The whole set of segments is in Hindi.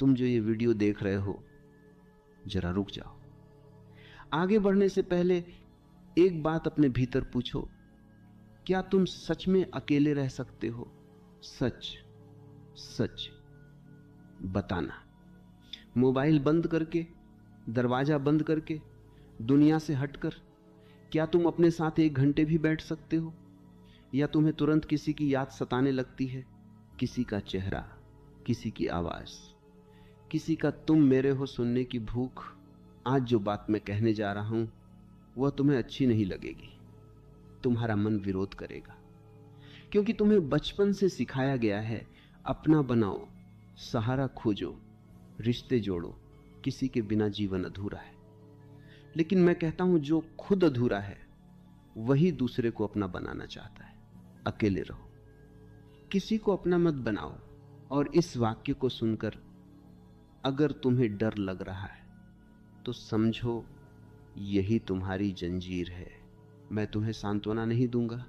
तुम जो ये वीडियो देख रहे हो, जरा रुक जाओ। आगे बढ़ने से पहले एक बात अपने भीतर पूछो, क्या तुम सच में अकेले रह सकते हो? सच सच बताना। मोबाइल बंद करके, दरवाजा बंद करके, दुनिया से हटकर क्या तुम अपने साथ 1 घंटे भी बैठ सकते हो? या तुम्हें तुरंत किसी की याद सताने लगती है? किसी का चेहरा, किसी की आवाज, किसी का तुम मेरे हो सुनने की भूख। आज जो बात मैं कहने जा रहा हूं वह तुम्हें अच्छी नहीं लगेगी। तुम्हारा मन विरोध करेगा, क्योंकि तुम्हें बचपन से सिखाया गया है अपना बनाओ, सहारा खोजो, रिश्ते जोड़ो, किसी के बिना जीवन अधूरा है। लेकिन मैं कहता हूं जो खुद अधूरा है वही दूसरे को अपना बनाना चाहता है। अकेले रहो, किसी को अपना मत बनाओ। और इस वाक्य को सुनकर अगर तुम्हें डर लग रहा है तो समझो यही तुम्हारी जंजीर है। मैं तुम्हें सांत्वना नहीं दूंगा,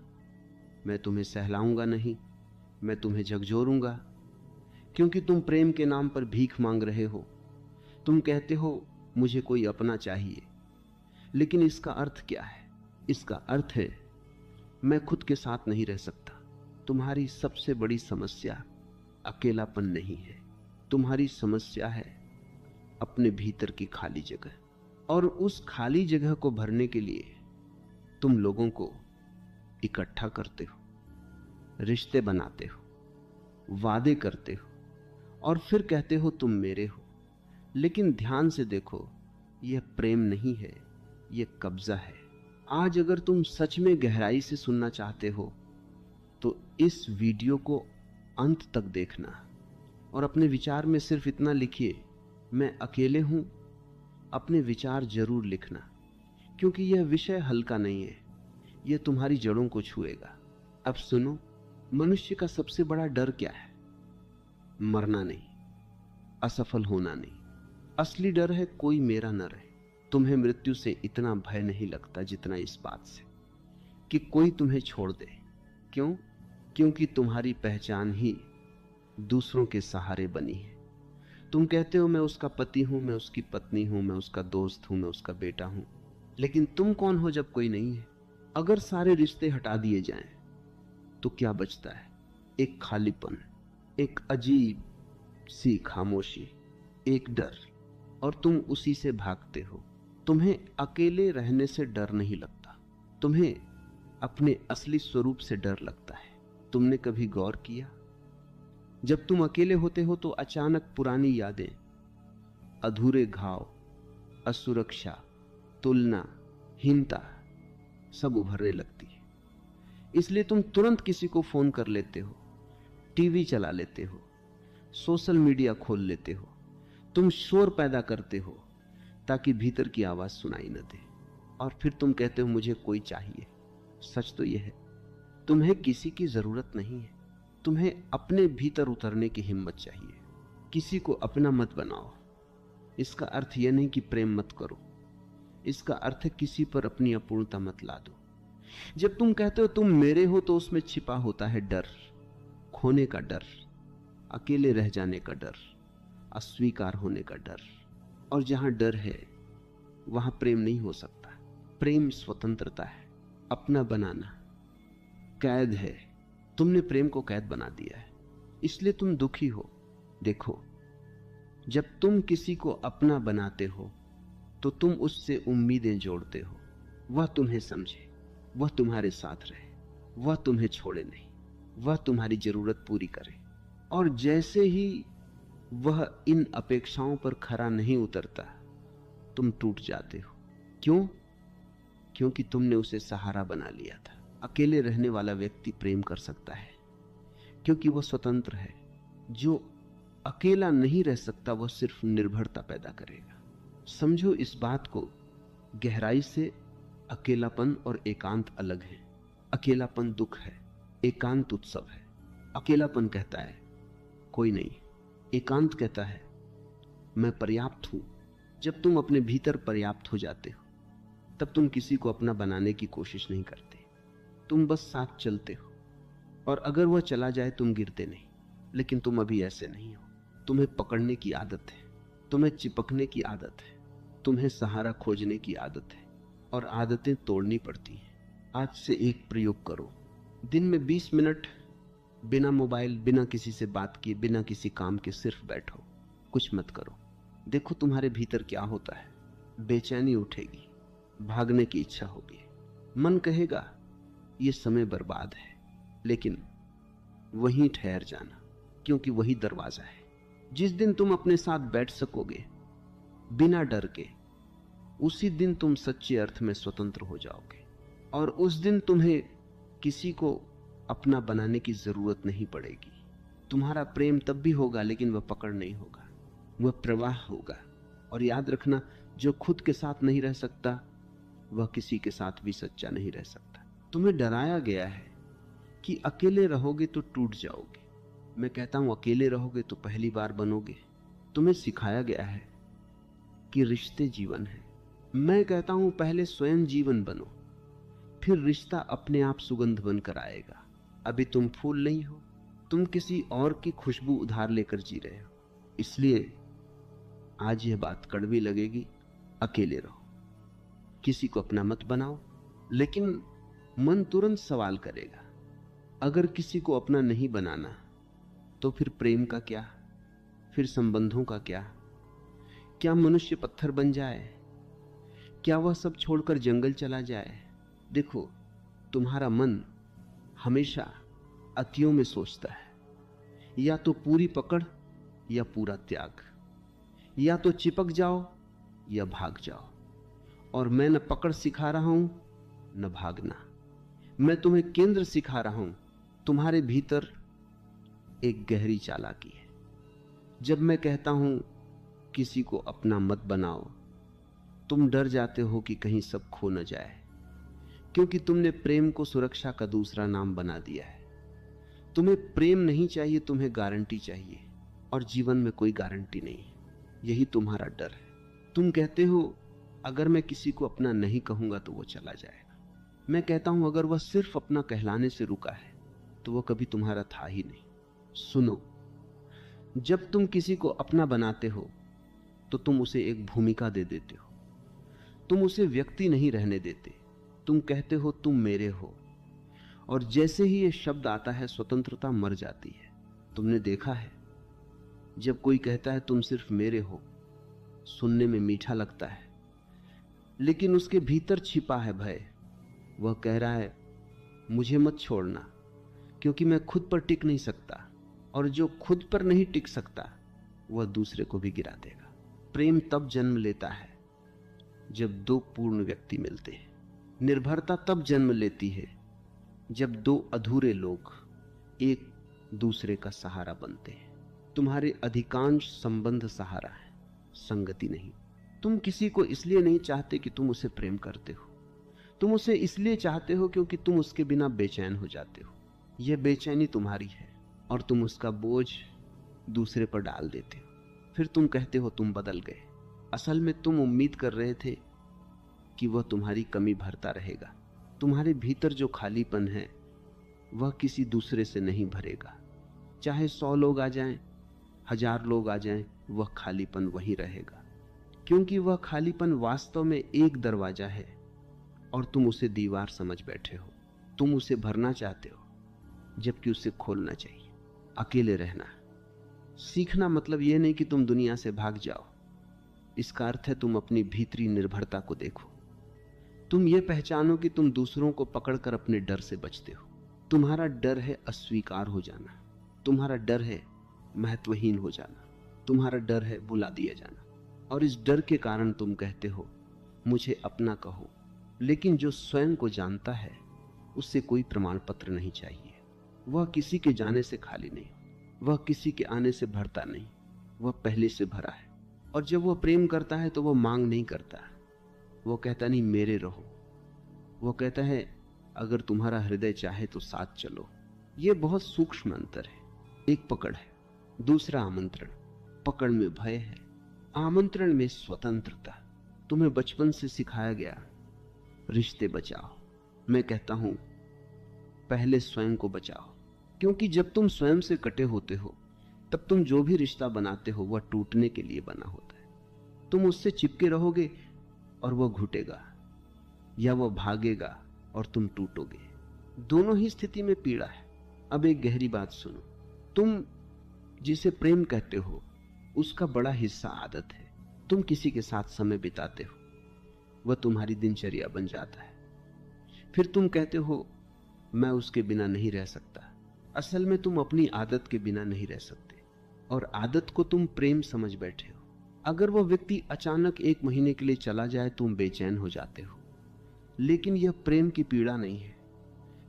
मैं तुम्हें सहलाऊंगा नहीं, मैं तुम्हें झकझोरूंगा, क्योंकि तुम प्रेम के नाम पर भीख मांग रहे हो। तुम कहते हो मुझे कोई अपना चाहिए, लेकिन इसका अर्थ क्या है? इसका अर्थ है मैं खुद के साथ नहीं रह सकता। तुम्हारी सबसे बड़ी समस्या अकेलापन नहीं है, तुम्हारी समस्या है अपने भीतर की खाली जगह। और उस खाली जगह को भरने के लिए तुम लोगों को इकट्ठा करते हो, रिश्ते बनाते हो, वादे करते हो और फिर कहते हो तुम मेरे हो। लेकिन ध्यान से देखो, यह प्रेम नहीं है, यह कब्जा है। आज अगर तुम सच में गहराई से सुनना चाहते हो तो इस वीडियो को अंत तक देखना और अपने विचार में सिर्फ इतना लिखिए, मैं अकेले हूं। अपने विचार जरूर लिखना, क्योंकि यह विषय हल्का नहीं है, यह तुम्हारी जड़ों को छुएगा। अब सुनो, मनुष्य का सबसे बड़ा डर क्या है? मरना नहीं, असफल होना नहीं। असली डर है कोई मेरा न रहे। तुम्हें मृत्यु से इतना भय नहीं लगता जितना इस बात से कि कोई तुम्हें छोड़ दे। क्यों? क्योंकि तुम्हारी पहचान ही दूसरों के सहारे बनी है। तुम कहते हो मैं उसका पति हूं, मैं उसकी पत्नी हूं, मैं उसका दोस्त हूं, मैं उसका बेटा हूं। लेकिन तुम कौन हो जब कोई नहीं है? अगर सारे रिश्ते हटा दिए जाएं तो क्या बचता है? एक खालीपन, एक अजीब सी खामोशी, एक डर, और तुम उसी से भागते हो। तुम्हें अकेले रहने से डर नहीं लगता, तुम्हें अपने असली स्वरूप से डर लगता है। तुमने कभी गौर किया, जब तुम अकेले होते हो तो अचानक पुरानी यादें, अधूरे घाव, असुरक्षा, तुलना, हीनता सब उभरने लगती है। इसलिए तुम तुरंत किसी को फोन कर लेते हो, टीवी चला लेते हो, सोशल मीडिया खोल लेते हो। तुम शोर पैदा करते हो ताकि भीतर की आवाज सुनाई न दे। और फिर तुम कहते हो मुझे कोई चाहिए। सच तो यह है, तुम्हें किसी की जरूरत नहीं है। तुम्हें अपने भीतर उतरने की हिम्मत चाहिए। किसी को अपना मत बनाओ। इसका अर्थ यह नहीं कि प्रेम मत करो, इसका अर्थ है किसी पर अपनी अपूर्णता मत ला दो। जब तुम कहते हो तुम मेरे हो तो उसमें छिपा होता है डर, खोने का डर, अकेले रह जाने का डर, अस्वीकार होने का डर। और जहां डर है वहां प्रेम नहीं हो सकता। प्रेम स्वतंत्रता है, अपना बनाना, कैद है। तुमने प्रेम को कैद बना दिया है, इसलिए तुम दुखी हो। देखो, जब तुम किसी को अपना बनाते हो तो तुम उससे उम्मीदें जोड़ते हो, वह तुम्हें समझे, वह तुम्हारे साथ रहे, वह तुम्हें छोड़े नहीं, वह तुम्हारी जरूरत पूरी करे। और जैसे ही वह इन अपेक्षाओं पर खरा नहीं उतरता, तुम टूट जाते हो। क्यों? क्योंकि तुमने उसे सहारा बना लिया था। अकेले रहने वाला व्यक्ति प्रेम कर सकता है क्योंकि वह स्वतंत्र है। जो अकेला नहीं रह सकता वह सिर्फ निर्भरता पैदा करेगा। समझो इस बात को गहराई से। अकेलापन और एकांत अलग है। अकेलापन दुख है, एकांत उत्सव है। अकेलापन कहता है कोई नहीं, एकांत कहता है मैं पर्याप्त हूं। जब तुम अपने भीतर पर्याप्त हो जाते हो तब तुम किसी को अपना बनाने की कोशिश नहीं करते, तुम बस साथ चलते हो। और अगर वह चला जाए तुम गिरते नहीं, लेकिन तुम अभी ऐसे नहीं हो। तुम्हें पकड़ने की आदत है, तुम्हें चिपकने की आदत है, तुम्हें सहारा खोजने की आदत है, और आदतें तोड़नी पड़ती हैं। आज से एक प्रयोग करो, दिन में 20 मिनट बिना मोबाइल, बिना किसी से बात किए, बिना किसी काम के सिर्फ बैठो, कुछ मत करो। देखो तुम्हारे भीतर क्या होता है। बेचैनी उठेगी, भागने की इच्छा होगी, मन कहेगा ये समय बर्बाद है, लेकिन वहीं ठहर जाना, क्योंकि वही दरवाजा है। जिस दिन तुम अपने साथ बैठ सकोगे बिना डर के, उसी दिन तुम सच्चे अर्थ में स्वतंत्र हो जाओगे, और उस दिन तुम्हें किसी को अपना बनाने की जरूरत नहीं पड़ेगी। तुम्हारा प्रेम तब भी होगा, लेकिन वह पकड़ नहीं होगा, वह प्रवाह होगा। और याद रखना, जो खुद के साथ नहीं रह सकता वह किसी के साथ भी सच्चा नहीं रह सकता। तुम्हें डराया गया है कि अकेले रहोगे तो टूट जाओगे। मैं कहता हूं अकेले रहोगे तो पहली बार बनोगे। तुम्हें सिखाया गया है कि रिश्ते जीवन है। मैं कहता हूं पहले स्वयं जीवन बनो, फिर रिश्ता अपने आप सुगंध बनकर आएगा। अभी तुम फूल नहीं हो, तुम किसी और की खुशबू उधार लेकर जी रहे हो। इसलिए आज यह बात कड़वी लगेगी, अकेले रहो, किसी को अपना मत बनाओ। लेकिन मन तुरंत सवाल करेगा, अगर किसी को अपना नहीं बनाना तो फिर प्रेम का क्या, फिर संबंधों का क्या? क्या मनुष्य पत्थर बन जाए? क्या वह सब छोड़कर जंगल चला जाए? देखो, तुम्हारा मन हमेशा अतियों में सोचता है, या तो पूरी पकड़ या पूरा त्याग, या तो चिपक जाओ या भाग जाओ। और मैं न पकड़ सिखा रहा हूं न भागना, मैं तुम्हें केंद्र सिखा रहा हूं। तुम्हारे भीतर एक गहरी चालाकी है। जब मैं कहता हूं किसी को अपना मत बनाओ, तुम डर जाते हो कि कहीं सब खो न जाए, क्योंकि तुमने प्रेम को सुरक्षा का दूसरा नाम बना दिया है। तुम्हें प्रेम नहीं चाहिए, तुम्हें गारंटी चाहिए, और जीवन में कोई गारंटी नहीं है। यही तुम्हारा डर है। तुम कहते हो अगर मैं किसी को अपना नहीं कहूंगा तो वो चला जाएगा। मैं कहता हूं अगर वह सिर्फ अपना कहलाने से रुका है तो वह कभी तुम्हारा था ही नहीं। सुनो, जब तुम किसी को अपना बनाते हो तो तुम उसे एक भूमिका दे देते हो, तुम उसे व्यक्ति नहीं रहने देते। तुम कहते हो तुम मेरे हो, और जैसे ही ये शब्द आता है स्वतंत्रता मर जाती है। तुमने देखा है, जब कोई कहता है तुम सिर्फ मेरे हो, सुनने में मीठा लगता है, लेकिन उसके भीतर छिपा है भय। वह कह रहा है मुझे मत छोड़ना, क्योंकि मैं खुद पर टिक नहीं सकता, और जो खुद पर नहीं टिक सकता वह दूसरे को भी गिरा देगा। प्रेम तब जन्म लेता है जब दो पूर्ण व्यक्ति मिलते हैं। निर्भरता तब जन्म लेती है जब दो अधूरे लोग एक दूसरे का सहारा बनते हैं। तुम्हारे अधिकांश संबंध सहारा है, संगति नहीं। तुम किसी को इसलिए नहीं चाहते कि तुम उसे प्रेम करते हो, तुम उसे इसलिए चाहते हो क्योंकि तुम उसके बिना बेचैन हो जाते हो। यह बेचैनी तुम्हारी है और तुम उसका बोझ दूसरे पर डाल देते हो। फिर तुम कहते हो तुम बदल गए। असल में तुम उम्मीद कर रहे थे कि वह तुम्हारी कमी भरता रहेगा। तुम्हारे भीतर जो खालीपन है वह किसी दूसरे से नहीं भरेगा। चाहे 100 लोग आ जाएं, 1000 लोग आ जाएं, वह खालीपन वहीं रहेगा, क्योंकि वह खालीपन वास्तव में एक दरवाजा है और तुम उसे दीवार समझ बैठे हो। तुम उसे भरना चाहते हो जबकि उसे खोलना चाहिए। अकेले रहना सीखना मतलब यह नहीं कि तुम दुनिया से भाग जाओ। इसका अर्थ है तुम अपनी भीतरी निर्भरता को देखो। तुम ये पहचानो कि तुम दूसरों को पकड़कर अपने डर से बचते हो। तुम्हारा डर है अस्वीकार हो जाना, तुम्हारा डर है महत्वहीन हो जाना, तुम्हारा डर है बुला दिया जाना, और इस डर के कारण तुम कहते हो मुझे अपना कहो। लेकिन जो स्वयं को जानता है उससे कोई प्रमाण पत्र नहीं चाहिए। वह किसी के जाने से खाली नहीं, वह किसी के आने से भरता नहीं, वह पहले से भरा है। और जब वह प्रेम करता है तो वह मांग नहीं करता, वो कहता नहीं मेरे रहो, वो कहता है अगर तुम्हारा हृदय चाहे तो साथ चलो। यह बहुत सूक्ष्म अंतर है। एक पकड़ है, दूसरा आमंत्रण। पकड़ में भय है, आमंत्रण में स्वतंत्रता। तुम्हें बचपन से सिखाया गया रिश्ते बचाओ। मैं कहता हूं पहले स्वयं को बचाओ, क्योंकि जब तुम स्वयं से कटे होते हो तब तुम जो भी रिश्ता बनाते हो वह टूटने के लिए बना होता है। तुम उससे चिपके रहोगे और वह घुटेगा, या वह भागेगा और तुम टूटोगे। दोनों ही स्थिति में पीड़ा है। अब एक गहरी बात सुनो, तुम जिसे प्रेम कहते हो उसका बड़ा हिस्सा आदत है। तुम किसी के साथ समय बिताते हो, वह तुम्हारी दिनचर्या बन जाता है। फिर तुम कहते हो मैं उसके बिना नहीं रह सकता। असल में तुम अपनी आदत के बिना नहीं रह सकते, और आदत को तुम प्रेम समझ बैठे हो। अगर वह व्यक्ति अचानक 1 महीने के लिए चला जाए तुम बेचैन हो जाते हो, लेकिन यह प्रेम की पीड़ा नहीं है,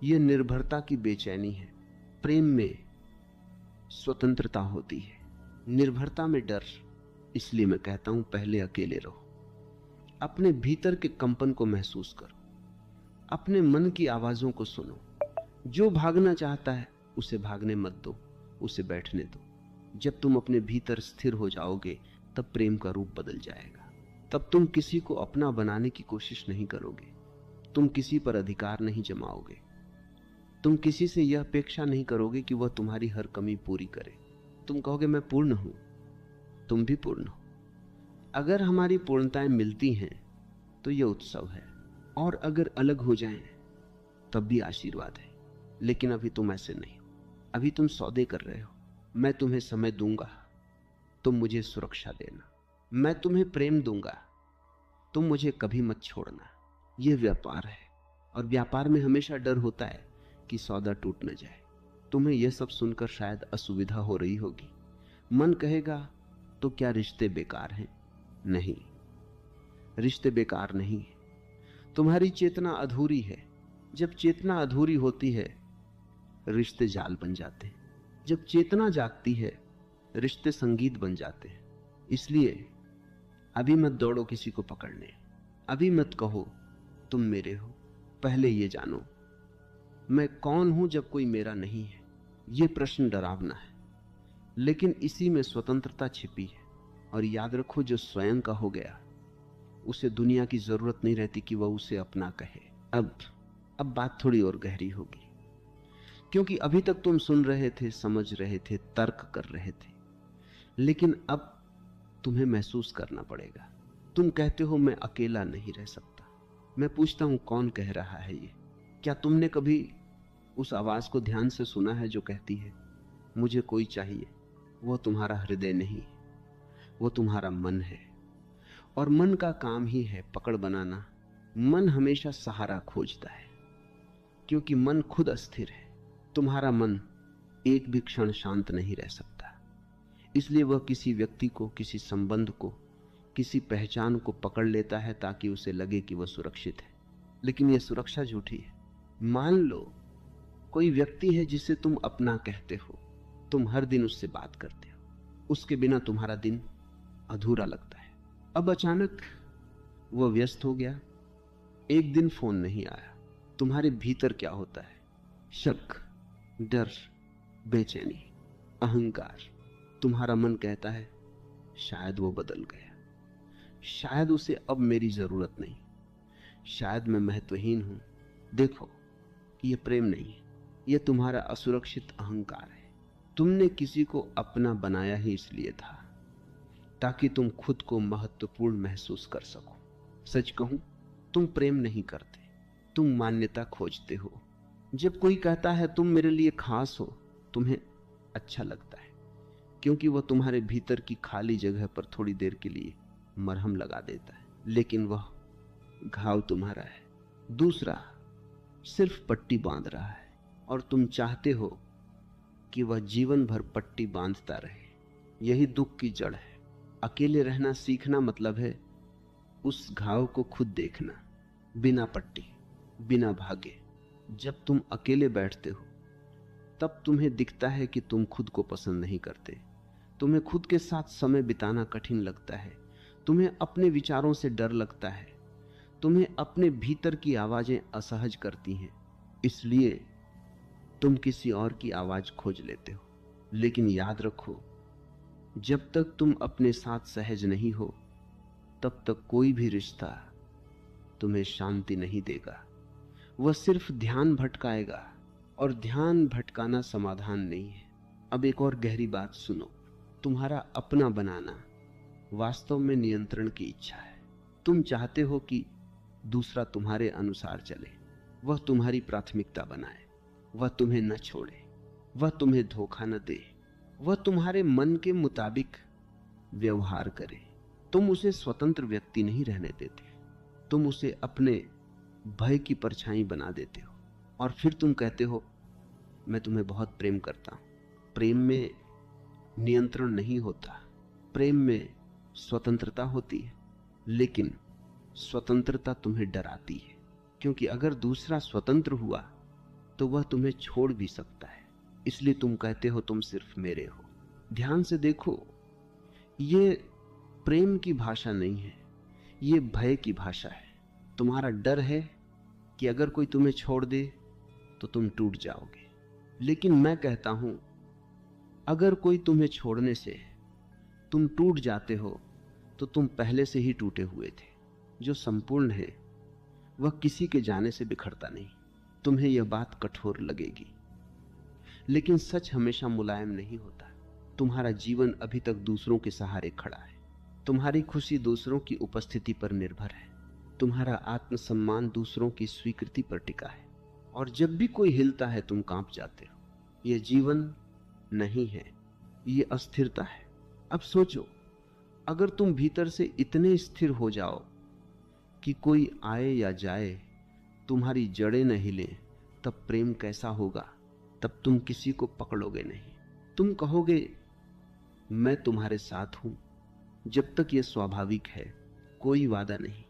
यह निर्भरता की बेचैनी है। प्रेम में स्वतंत्रता होती है, निर्भरता में डर। इसलिए मैं कहता हूं पहले अकेले रहो, अपने भीतर के कंपन को महसूस करो, अपने मन की आवाजों को सुनो। जो भागना चाहता है उसे भागने मत दो, उसे बैठने दो। जब तुम अपने भीतर स्थिर हो जाओगे तब प्रेम का रूप बदल जाएगा। तब तुम किसी को अपना बनाने की कोशिश नहीं करोगे, तुम किसी पर अधिकार नहीं जमाओगे, तुम किसी से यह अपेक्षा नहीं करोगे कि वह तुम्हारी हर कमी पूरी करे। तुम कहोगे मैं पूर्ण हूं, तुम भी पूर्ण हो। अगर हमारी पूर्णताएं मिलती हैं तो यह उत्सव है, और अगर अलग हो जाएं तब भी आशीर्वाद है। लेकिन अभी तुम ऐसे नहीं हो, अभी तुम सौदे कर रहे हो। मैं तुम्हें समय दूंगा, तुम मुझे सुरक्षा देना। मैं तुम्हें प्रेम दूंगा, तुम मुझे कभी मत छोड़ना। यह व्यापार है, और व्यापार में हमेशा डर होता है कि सौदा टूट न जाए। तुम्हें यह सब सुनकर शायद असुविधा हो रही होगी। मन कहेगा तो क्या रिश्ते बेकार हैं? नहीं, रिश्ते बेकार नहीं है। तुम्हारी चेतना अधूरी है। जब चेतना अधूरी होती है रिश्ते जाल बन जाते हैं। जब चेतना जागती है रिश्ते संगीत बन जाते हैं। इसलिए अभी मत दौड़ो किसी को पकड़ने, अभी मत कहो तुम मेरे हो। पहले ये जानो मैं कौन हूं जब कोई मेरा नहीं है। यह प्रश्न डरावना है, लेकिन इसी में स्वतंत्रता छिपी है। और याद रखो, जो स्वयं का हो गया उसे दुनिया की जरूरत नहीं रहती कि वह उसे अपना कहे। अब बात थोड़ी और गहरी होगी, क्योंकि अभी तक तुम सुन रहे थे, समझ रहे थे, तर्क कर रहे थे, लेकिन अब तुम्हें महसूस करना पड़ेगा। तुम कहते हो मैं अकेला नहीं रह सकता। मैं पूछता हूं कौन कह रहा है ये? क्या तुमने कभी उस आवाज को ध्यान से सुना है जो कहती है मुझे कोई चाहिए? वो तुम्हारा हृदय नहीं, वो तुम्हारा मन है। और मन का काम ही है पकड़ बनाना। मन हमेशा सहारा खोजता है, क्योंकि मन खुद अस्थिर है। तुम्हारा मन एक भी क्षण शांत नहीं रह सकता। इसलिए वह किसी व्यक्ति को, किसी संबंध को, किसी पहचान को पकड़ लेता है ताकि उसे लगे कि वह सुरक्षित है। लेकिन यह सुरक्षा झूठी है। मान लो कोई व्यक्ति है जिसे तुम अपना कहते हो, तुम हर दिन उससे बात करते हो, उसके बिना तुम्हारा दिन अधूरा लगता है। अब अचानक वह व्यस्त हो गया, एक दिन फोन नहीं आया। तुम्हारे भीतर क्या होता है? शक, डर, बेचैनी, अहंकार। तुम्हारा मन कहता है शायद वो बदल गया, शायद उसे अब मेरी जरूरत नहीं, शायद मैं महत्वहीन हूं। देखो, यह प्रेम नहीं है, यह तुम्हारा असुरक्षित अहंकार है। तुमने किसी को अपना बनाया ही इसलिए था ताकि तुम खुद को महत्वपूर्ण महसूस कर सको। सच कहूं, तुम प्रेम नहीं करते, तुम मान्यता खोजते हो। जब कोई कहता है तुम मेरे लिए खास हो, तुम्हें अच्छा लगता है, क्योंकि वह तुम्हारे भीतर की खाली जगह पर थोड़ी देर के लिए मरहम लगा देता है। लेकिन वह घाव तुम्हारा है, दूसरा सिर्फ पट्टी बांध रहा है, और तुम चाहते हो कि वह जीवन भर पट्टी बांधता रहे। यही दुख की जड़ है। अकेले रहना सीखना मतलब है उस घाव को खुद देखना, बिना पट्टी, बिना भागे। जब तुम अकेले बैठते हो तब तुम्हें दिखता है कि तुम खुद को पसंद नहीं करते, तुम्हें खुद के साथ समय बिताना कठिन लगता है, तुम्हें अपने विचारों से डर लगता है, तुम्हें अपने भीतर की आवाजें असहज करती हैं। इसलिए तुम किसी और की आवाज खोज लेते हो। लेकिन याद रखो, जब तक तुम अपने साथ सहज नहीं हो तब तक कोई भी रिश्ता तुम्हें शांति नहीं देगा। वह सिर्फ ध्यान भटकाएगा, और ध्यान भटकाना समाधान नहीं है। अब एक और गहरी बात सुनो। तुम्हारा अपना बनाना वास्तव में नियंत्रण की इच्छा है। तुम चाहते हो कि दूसरा तुम्हारे अनुसार चले, वह तुम्हारी प्राथमिकता बनाए, वह तुम्हें न छोड़े, वह तुम्हें धोखा न दे, वह तुम्हारे मन के मुताबिक व्यवहार करे। तुम उसे स्वतंत्र व्यक्ति नहीं रहने देते, तुम उसे अपने भय की परछाई बना देते हो। और फिर तुम कहते हो मैं तुम्हें बहुत प्रेम करता हूं। प्रेम में नियंत्रण नहीं होता, प्रेम में स्वतंत्रता होती है, लेकिन स्वतंत्रता तुम्हें डराती है, क्योंकि अगर दूसरा स्वतंत्र हुआ तो वह तुम्हें छोड़ भी सकता है। इसलिए तुम कहते हो तुम सिर्फ मेरे हो। ध्यान से देखो, ये प्रेम की भाषा नहीं है, ये भय की भाषा है। तुम्हारा डर है कि अगर कोई तुम्हें छोड़ दे तो तुम टूट जाओगे। लेकिन मैं कहता हूं, अगर कोई तुम्हें छोड़ने से तुम टूट जाते हो तो तुम पहले से ही टूटे हुए थे। जो संपूर्ण है वह किसी के जाने से बिखरता नहीं। तुम्हें यह बात कठोर लगेगी, लेकिन सच हमेशा मुलायम नहीं होता। तुम्हारा जीवन अभी तक दूसरों के सहारे खड़ा है, तुम्हारी खुशी दूसरों की उपस्थिति पर निर्भर है, तुम्हारा आत्मसम्मान दूसरों की स्वीकृति पर टिका है। और जब भी कोई हिलता है तुम कांप जाते हो। यह जीवन नहीं है, यह अस्थिरता है। अब सोचो, अगर तुम भीतर से इतने स्थिर हो जाओ कि कोई आए या जाए तुम्हारी जड़ें न हिले, तब प्रेम कैसा होगा? तब तुम किसी को पकड़ोगे नहीं। तुम कहोगे मैं तुम्हारे साथ हूं जब तक यह स्वाभाविक है। कोई वादा नहीं,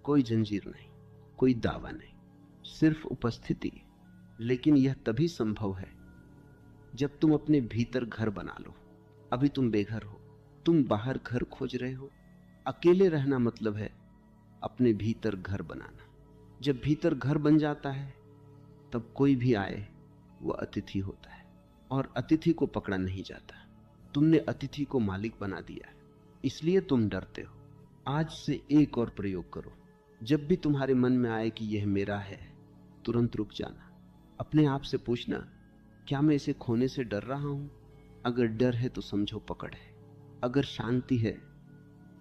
कोई जंजीर नहीं, कोई दावा नहीं, सिर्फ उपस्थिति। लेकिन यह तभी संभव है जब तुम अपने भीतर घर बना लो। अभी तुम बेघर हो, तुम बाहर घर खोज रहे हो। अकेले रहना मतलब है अपने भीतर घर बनाना। जब भीतर घर बन जाता है तब कोई भी आए वह अतिथि होता है, और अतिथि को पकड़ा नहीं जाता। तुमने अतिथि को मालिक बना दिया है, इसलिए तुम डरते हो। आज से एक और प्रयोग करो। जब भी तुम्हारे मन में आए कि यह मेरा है, तुरंत रुक जाना। अपने आप से पूछना, क्या मैं इसे खोने से डर रहा हूं? अगर डर है तो समझो पकड़ है, अगर शांति है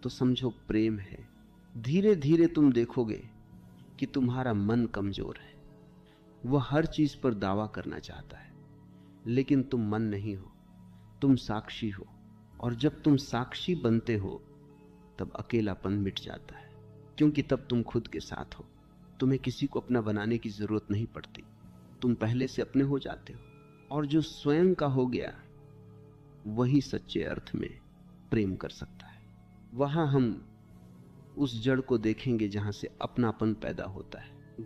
तो समझो प्रेम है। धीरे धीरे तुम देखोगे कि तुम्हारा मन कमजोर है, वह हर चीज पर दावा करना चाहता है, लेकिन तुम मन नहीं हो, तुम साक्षी हो। और जब तुम साक्षी बनते हो तब अकेलापन मिट जाता है, क्योंकि तब तुम खुद के साथ हो। तुम्हें किसी को अपना बनाने की जरूरत नहीं पड़ती, तुम पहले से अपने हो जाते हो। और जो स्वयं का हो गया वही सच्चे अर्थ में प्रेम कर सकता है। वहां हम उस जड़ को देखेंगे जहां से अपनापन पैदा होता है।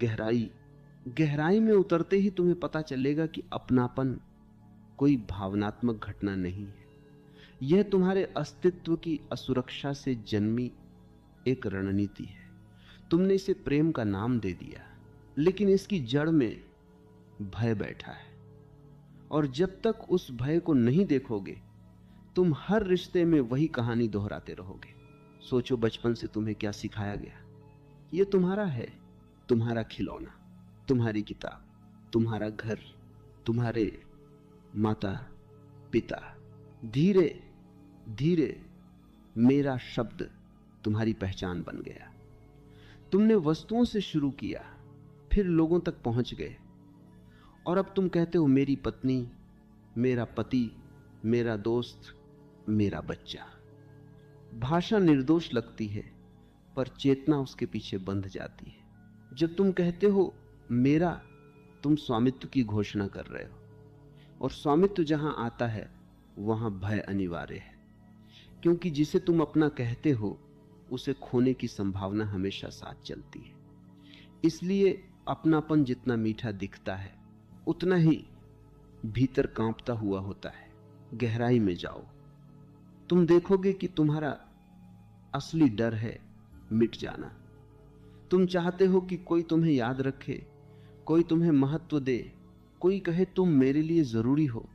गहराई में उतरते ही तुम्हें पता चलेगा कि अपनापन कोई भावनात्मक घटना नहीं है, यह तुम्हारे अस्तित्व की असुरक्षा से जन्मी एक रणनीति है। तुमने इसे प्रेम का नाम दे दिया, लेकिन इसकी जड़ में भय बैठा है। और जब तक उस भय को नहीं देखोगे, तुम हर रिश्ते में वही कहानी दोहराते रहोगे। सोचो, बचपन से तुम्हें क्या सिखाया गया? यह तुम्हारा है, तुम्हारा खिलौना, तुम्हारी किताब, तुम्हारा घर, तुम्हारे माता पिता। धीरे धीरे मेरा शब्द तुम्हारी पहचान बन गया। तुमने वस्तुओं से शुरू किया, फिर लोगों तक पहुंच गए, और अब तुम कहते हो मेरी पत्नी, मेरा पति, मेरा दोस्त, मेरा बच्चा। भाषा निर्दोष लगती है, पर चेतना उसके पीछे बंध जाती है। जब तुम कहते हो मेरा, तुम स्वामित्व की घोषणा कर रहे हो, और स्वामित्व जहां आता है वहां भय अनिवार्य है, क्योंकि जिसे तुम अपना कहते हो उसे खोने की संभावना हमेशा साथ चलती है। इसलिए अपनापन जितना मीठा दिखता है उतना ही भीतर कांपता हुआ होता है। गहराई में जाओ, तुम देखोगे कि तुम्हारा असली डर है मिट जाना। तुम चाहते हो कि कोई तुम्हें याद रखे, कोई तुम्हें महत्व दे, कोई कहे तुम मेरे लिए जरूरी हो।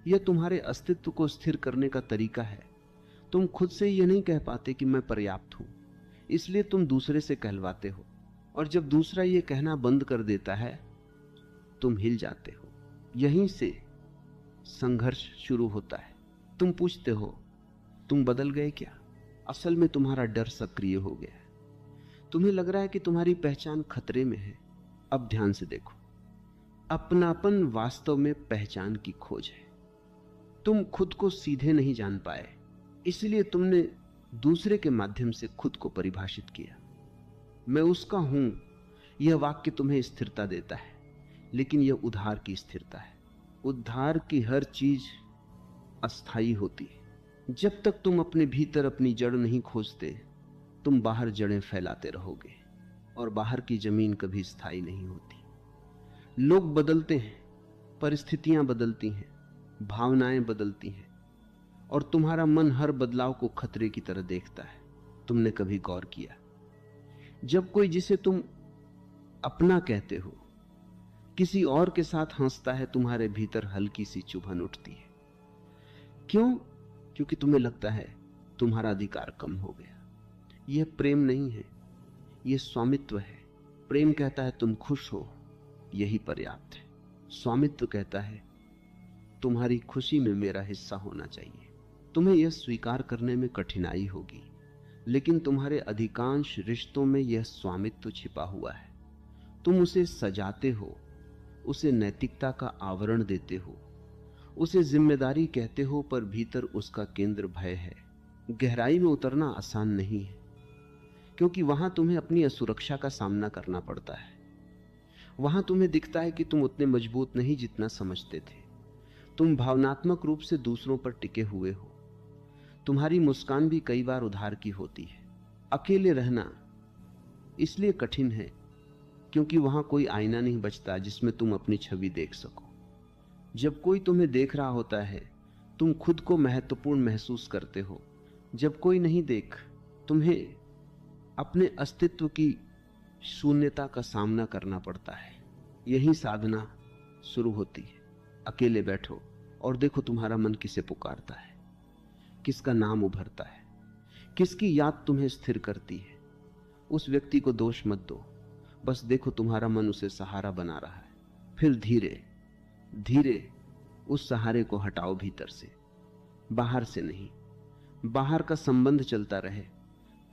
यह तुम्हारे अस्तित्व को स्थिर करने का तरीका है। तुम खुद से यह नहीं कह पाते कि मैं पर्याप्त हूं, इसलिए तुम दूसरे से कहलवाते हो, और जब दूसरा यह कहना बंद कर देता है तुम हिल जाते हो। यहीं से संघर्ष शुरू होता है। तुम पूछते हो तुम बदल गए क्या? असल में तुम्हारा डर सक्रिय हो गया है। तुम्हें लग रहा है कि तुम्हारी पहचान खतरे में है। अब ध्यान से देखो, अपनापन वास्तव में पहचान की खोज है। तुम खुद को सीधे नहीं जान पाए, इसलिए तुमने दूसरे के माध्यम से खुद को परिभाषित किया। मैं उसका हूं, यह वाक्य तुम्हें स्थिरता देता है, लेकिन यह उधार की स्थिरता है। उद्धार की हर चीज अस्थायी होती है। जब तक तुम अपने भीतर अपनी जड़ नहीं खोजते, तुम बाहर जड़ें फैलाते रहोगे, और बाहर की जमीन कभी स्थायी नहीं होती। लोग बदलते हैं, परिस्थितियां बदलती हैं, भावनाएं बदलती हैं, और तुम्हारा मन हर बदलाव को खतरे की तरह देखता है। तुमने कभी गौर किया, जब कोई जिसे तुम अपना कहते हो किसी और के साथ हंसता है, तुम्हारे भीतर हल्की सी चुभन उठती है। क्यों? क्योंकि तुम्हें लगता है तुम्हारा अधिकार कम हो गया। यह प्रेम नहीं है, यह स्वामित्व है। प्रेम कहता है तुम खुश हो, यही पर्याप्त है। स्वामित्व कहता है तुम्हारी खुशी में मेरा हिस्सा होना चाहिए। तुम्हें यह स्वीकार करने में कठिनाई होगी, लेकिन तुम्हारे अधिकांश रिश्तों में यह स्वामित्व छिपा हुआ है। तुम उसे सजाते हो, उसे नैतिकता का आवरण देते हो, उसे जिम्मेदारी कहते हो, पर भीतर उसका केंद्र भय है। गहराई में उतरना आसान नहीं है, क्योंकि वहां तुम्हें अपनी असुरक्षा का सामना करना पड़ता है। वहां तुम्हें दिखता है कि तुम उतने मजबूत नहीं जितना समझते थे। तुम भावनात्मक रूप से दूसरों पर टिके हुए हो। तुम्हारी मुस्कान भी कई बार उधार की होती है। अकेले रहना इसलिए कठिन है क्योंकि वहां कोई आईना नहीं बचता जिसमें तुम अपनी छवि देख सको। जब कोई तुम्हें देख रहा होता है, तुम खुद को महत्वपूर्ण महसूस करते हो। जब कोई नहीं देख, तुम्हें अपने अस्तित्व की शून्यता का सामना करना पड़ता है। यही साधना शुरू होती है। अकेले बैठो और देखो तुम्हारा मन किसे पुकारता है, किसका नाम उभरता है, किसकी याद तुम्हें स्थिर करती है। उस व्यक्ति को दोष मत दो, बस देखो तुम्हारा मन उसे सहारा बना रहा है। फिर धीरे धीरे उस सहारे को हटाओ भीतर से, बाहर से नहीं। बाहर का संबंध चलता रहे,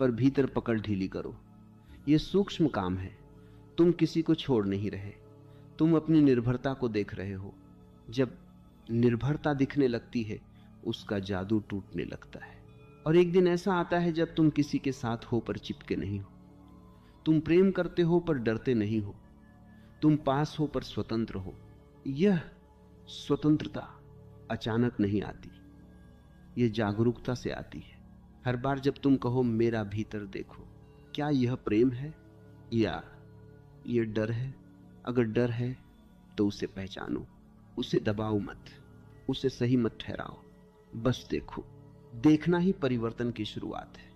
पर भीतर पकड़ ढीली करो। यह सूक्ष्म काम है। तुम किसी को छोड़ नहीं रहे, तुम अपनी निर्भरता को देख रहे हो। जब निर्भरता दिखने लगती है, उसका जादू टूटने लगता है। और एक दिन ऐसा आता है जब तुम किसी के साथ हो पर चिपके नहीं हो। तुम प्रेम करते हो पर डरते नहीं हो। तुम पास हो पर स्वतंत्र हो। यह स्वतंत्रता अचानक नहीं आती, यह जागरूकता से आती है। हर बार जब तुम कहो मेरा भीतर देखो, क्या यह प्रेम है या यह डर है? अगर डर है तो उसे पहचानो, उसे दबाओ मत, उसे सही मत ठहराओ, बस देखो। देखना ही परिवर्तन की शुरुआत है।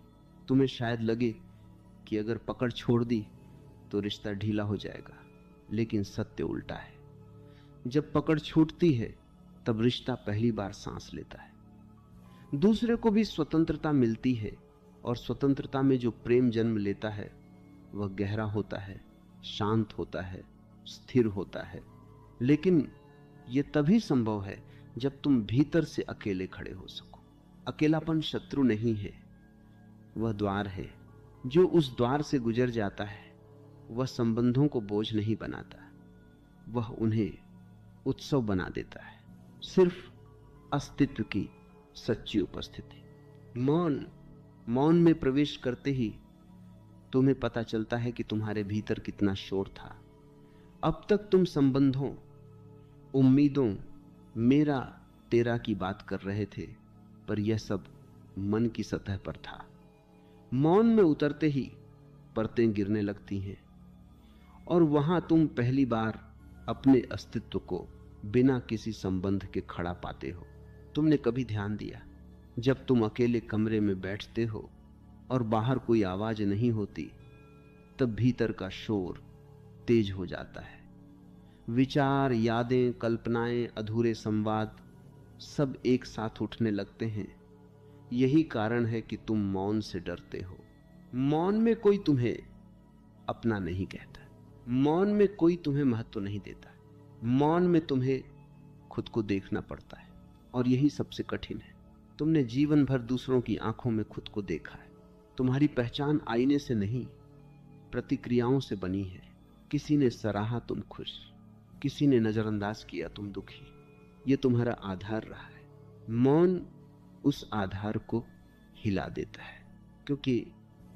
तुम्हें शायद लगे कि अगर पकड़ छोड़ दी तो रिश्ता ढीला हो जाएगा, लेकिन सत्य उल्टा है। जब पकड़ छूटती है तब रिश्ता पहली बार सांस लेता है। दूसरे को भी स्वतंत्रता मिलती है, और स्वतंत्रता में जो प्रेम जन्म लेता है वह गहरा होता है, शांत होता है, स्थिर होता है। लेकिन यह तभी संभव है जब तुम भीतर से अकेले खड़े हो सको। अकेलापन शत्रु नहीं है, वह द्वार है। जो उस द्वार से गुजर जाता है वह संबंधों को बोझ नहीं बनाता, वह उन्हें उत्सव बना देता है। सिर्फ अस्तित्व की सच्ची उपस्थिति। मौन में प्रवेश करते ही तुम्हें पता चलता है कि तुम्हारे भीतर कितना शोर था। अब तक तुम संबंधों, उम्मीदों, मेरा तेरा की बात कर रहे थे, पर यह सब मन की सतह पर था। मौन में उतरते ही परतें गिरने लगती हैं, और वहां तुम पहली बार अपने अस्तित्व को बिना किसी संबंध के खड़ा पाते हो। तुमने कभी ध्यान दिया, जब तुम अकेले कमरे में बैठते हो और बाहर कोई आवाज नहीं होती, तब भीतर का शोर तेज हो जाता है। विचार, यादें, कल्पनाएं, अधूरे संवाद सब एक साथ उठने लगते हैं। यही कारण है कि तुम मौन से डरते हो। मौन में कोई तुम्हें अपना नहीं कहता, मौन में कोई तुम्हें महत्व नहीं देता। मौन में तुम्हें खुद को देखना पड़ता है, और यही सबसे कठिन है। तुमने जीवन भर दूसरों की आंखों में खुद को देखा है। तुम्हारी पहचान आईने से नहीं, प्रतिक्रियाओं से बनी है। किसी ने सराहा, तुम खुश, किसी ने नजरअंदाज किया, तुम दुखी। यह तुम्हारा आधार रहा है। मौन उस आधार को हिला देता है, क्योंकि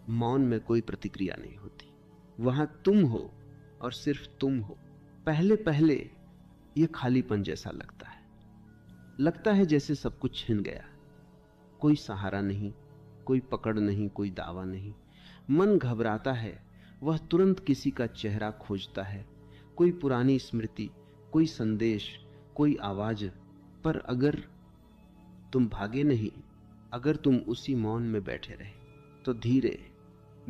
मौन में कोई प्रतिक्रिया नहीं होती। वहां तुम हो और सिर्फ तुम हो। पहले पहले यह खालीपन जैसा लगता है जैसे सब कुछ छिन गया। कोई सहारा नहीं, कोई पकड़ नहीं, कोई दावा नहीं। मन घबराता है, वह तुरंत किसी का चेहरा खोजता है, कोई पुरानी स्मृति, कोई संदेश, कोई आवाज। पर अगर तुम भागे नहीं, अगर तुम उसी मौन में बैठे रहे, तो धीरे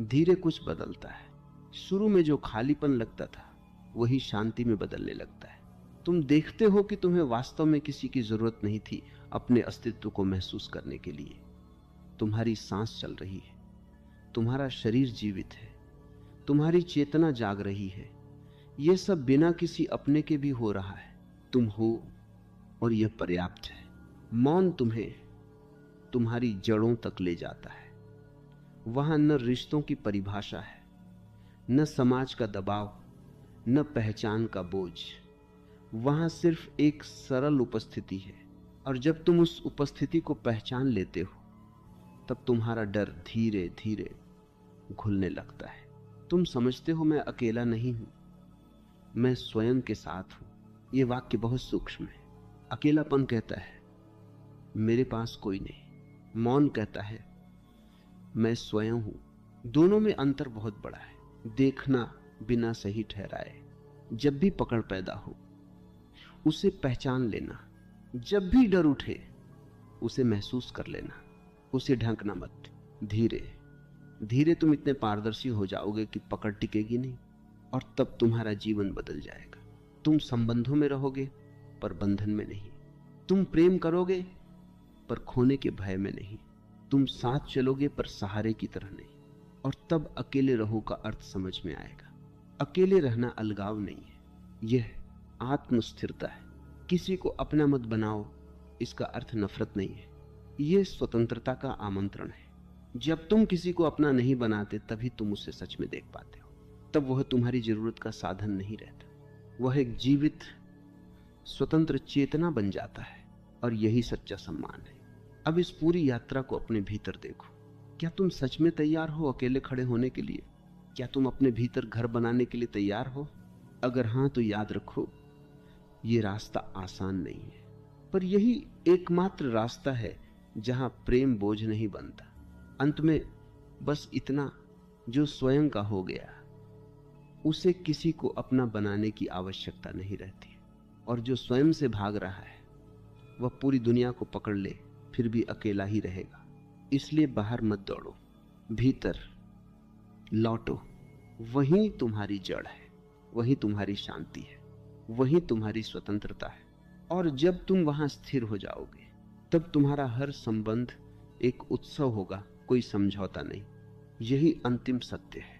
धीरे कुछ बदलता है। शुरू में जो खालीपन लगता था वही शांति में बदलने लगता है। तुम देखते हो कि तुम्हें वास्तव में किसी की जरूरत नहीं थी अपने अस्तित्व को महसूस करने के लिए। तुम्हारी सांस चल रही है, तुम्हारा शरीर जीवित है, तुम्हारी चेतना जाग रही है। यह सब बिना किसी अपने के भी हो रहा है। तुम हो और यह पर्याप्त है। मौन तुम्हें तुम्हारी जड़ों तक ले जाता है। वहां न रिश्तों की परिभाषा है, न समाज का दबाव, न पहचान का बोझ। वहां सिर्फ एक सरल उपस्थिति है। और जब तुम उस उपस्थिति को पहचान लेते हो, तब तुम्हारा डर धीरे धीरे घुलने लगता है। तुम समझते हो मैं अकेला नहीं हूं, मैं स्वयं के साथ हूं। यह वाक्य बहुत सूक्ष्म है। अकेलापन कहता है मेरे पास कोई नहीं। मौन कहता है मैं स्वयं हूं। दोनों में अंतर बहुत बड़ा है। देखना बिना सही ठहराए। जब भी पकड़ पैदा हो उसे पहचान लेना। जब भी डर उठे उसे महसूस कर लेना, उसे ढंकना मत। धीरे धीरे तुम इतने पारदर्शी हो जाओगे कि पकड़ टिकेगी नहीं, और तब तुम्हारा जीवन बदल जाएगा। तुम संबंधों में रहोगे पर बंधन में नहीं। तुम प्रेम करोगे पर खोने के भय में नहीं। तुम साथ चलोगे पर सहारे की तरह नहीं। और तब अकेले रहो का अर्थ समझ में आएगा। अकेले रहना अलगाव नहीं है, यह आत्मस्थिरता है। किसी को अपना मत बनाओ, इसका अर्थ नफरत नहीं है, यह स्वतंत्रता का आमंत्रण है। जब तुम किसी को अपना नहीं बनाते, तभी तुम उसे सच में देख पाते हो। तब वह तुम्हारी जरूरत का साधन नहीं रहता, वह एक जीवित स्वतंत्र चेतना बन जाता है। और यही सच्चा सम्मान है। अब इस पूरी यात्रा को अपने भीतर देखो। क्या तुम सच में तैयार हो अकेले खड़े होने के लिए? क्या तुम अपने भीतर घर बनाने के लिए तैयार हो? अगर हां, तो याद रखो ये रास्ता आसान नहीं है, पर यही एकमात्र रास्ता है जहां प्रेम बोझ नहीं बनता। अंत में बस इतना, जो स्वयं का हो गया उसे किसी को अपना बनाने की आवश्यकता नहीं रहती। और जो स्वयं से भाग रहा है वह पूरी दुनिया को पकड़ ले फिर भी अकेला ही रहेगा। इसलिए बाहर मत दौड़ो, भीतर लौटो। वही तुम्हारी जड़ है, वही तुम्हारी शांति है, वही तुम्हारी स्वतंत्रता है। और जब तुम वहां स्थिर हो जाओगे, तब तुम्हारा हर संबंध एक उत्सव होगा, कोई समझौता नहीं। यही अंतिम सत्य है।